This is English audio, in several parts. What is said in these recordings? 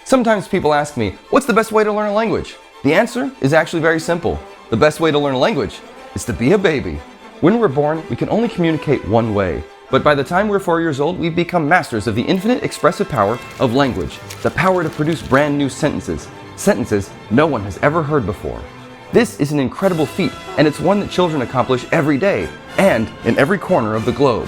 Sometimes people ask me, what's the best way to learn a language? The answer is actually very simple. The best way to learn a language is to be a baby. When we're born, we can only communicate one way. But by the time we're 4 years old, we've become masters of the infinite expressive power of language, the power to produce brand new sentences, sentences no one has ever heard before. This is an incredible feat, and it's one that children accomplish every day, and in every corner of the globe.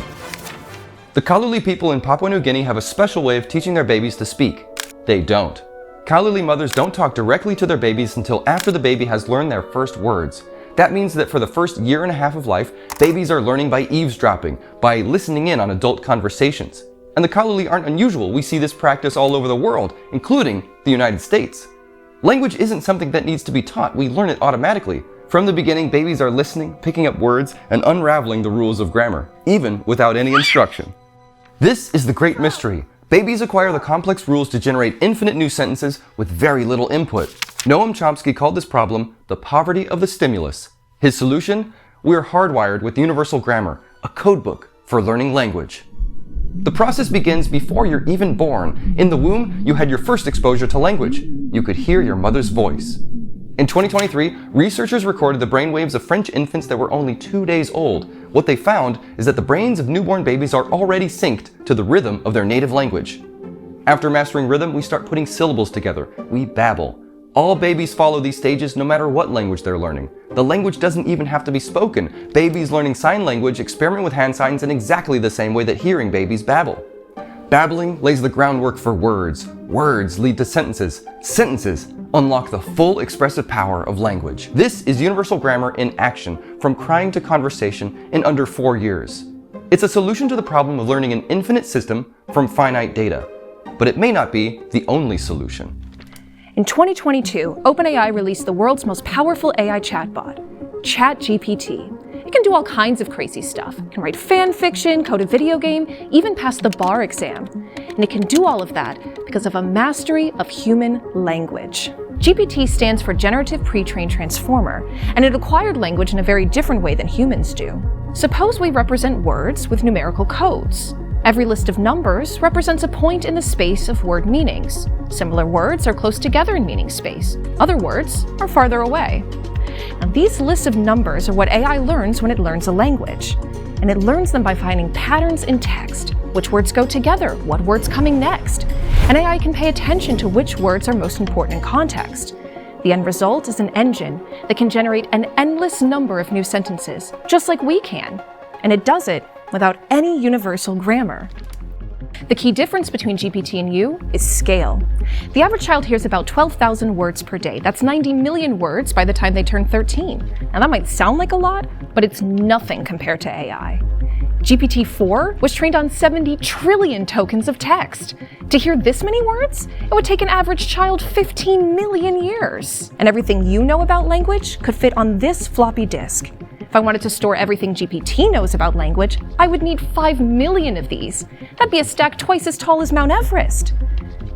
The Kaluli people in Papua New Guinea have a special way of teaching their babies to speak. They don't. Kaluli mothers don't talk directly to their babies until after the baby has learned their first words. That means that for the first year and a half of life, babies are learning by eavesdropping, by listening in on adult conversations. And the Kaluli aren't unusual. We see this practice all over the world, including the United States. Language isn't something that needs to be taught. We learn it automatically. From the beginning, babies are listening, picking up words, and unraveling the rules of grammar, even without any instruction. This is the great mystery. Babies acquire the complex rules to generate infinite new sentences with very little input. Noam Chomsky called this problem the poverty of the stimulus. His solution? We're hardwired with universal grammar, a codebook for learning language. The process begins before you're even born. In the womb, you had your first exposure to language. You could hear your mother's voice. In 2023, researchers recorded the brainwaves of French infants that were only 2 days old. What they found is that the brains of newborn babies are already synced to the rhythm of their native language. After mastering rhythm, we start putting syllables together. We babble. All babies follow these stages no matter what language they're learning. The language doesn't even have to be spoken. Babies learning sign language experiment with hand signs in exactly the same way that hearing babies babble. Babbling lays the groundwork for words. Words lead to sentences. Sentences unlock the full expressive power of language. This is universal grammar in action, from crying to conversation in under 4 years. It's a solution to the problem of learning an infinite system from finite data. But it may not be the only solution. In 2022, OpenAI released the world's most powerful AI chatbot, ChatGPT. It can do all kinds of crazy stuff. It can write fan fiction, code a video game, even pass the bar exam. And it can do all of that because of a mastery of human language. GPT stands for Generative Pre-trained Transformer, and it acquired language in a very different way than humans do. Suppose we represent words with numerical codes. Every list of numbers represents a point in the space of word meanings. Similar words are close together in meaning space. Other words are farther away. Now, these lists of numbers are what AI learns when it learns a language. And it learns them by finding patterns in text. Which words go together? What words coming next? And AI can pay attention to which words are most important in context. The end result is an engine that can generate an endless number of new sentences, just like we can. And it does it without any universal grammar. The key difference between GPT and you is scale. The average child hears about 12,000 words per day. That's 90 million words by the time they turn 13. Now that might sound like a lot, but it's nothing compared to AI. GPT-4 was trained on 70 trillion tokens of text. To hear this many words, it would take an average child 15 million years. And everything you know about language could fit on this floppy disk. If I wanted to store everything GPT knows about language, I would need 5 million of these. That'd be a stack twice as tall as Mount Everest.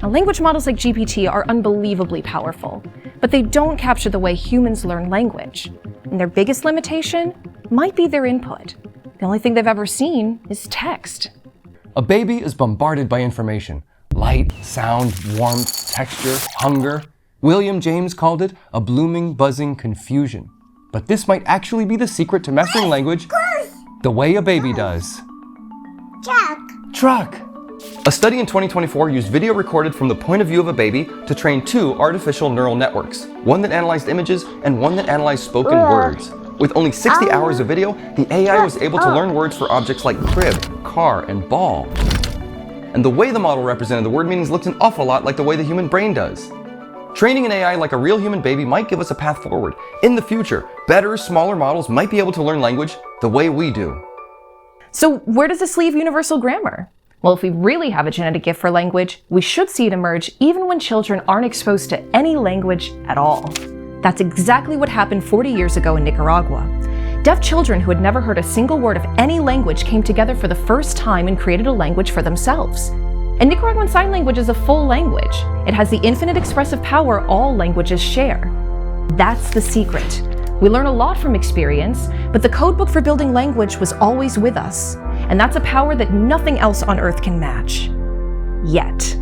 Now, language models like GPT are unbelievably powerful, but they don't capture the way humans learn language. And their biggest limitation might be their input. The only thing they've ever seen is text. A baby is bombarded by information. Light, sound, warmth, texture, hunger. William James called it a blooming, buzzing confusion. But this might actually be the secret to mastering language the way a baby does. Truck. A study in 2024 used video recorded from the point of view of a baby to train 2 artificial neural networks, one that analyzed images and one that analyzed spoken words. With only 60 hours of video, the AI was able to learn words for objects like crib, car, and ball. And the way the model represented the word meanings looked an awful lot like the way the human brain does. Training an AI like a real human baby might give us a path forward. In the future, better, smaller models might be able to learn language the way we do. So where does this leave universal grammar? Well, if we really have a genetic gift for language, we should see it emerge even when children aren't exposed to any language at all. That's exactly what happened 40 years ago in Nicaragua. Deaf children who had never heard a single word of any language came together for the first time and created a language for themselves. And Nicaraguan Sign Language is a full language. It has the infinite expressive power all languages share. That's the secret. We learn a lot from experience, but the codebook for building language was always with us. And that's a power that nothing else on Earth can match. Yet.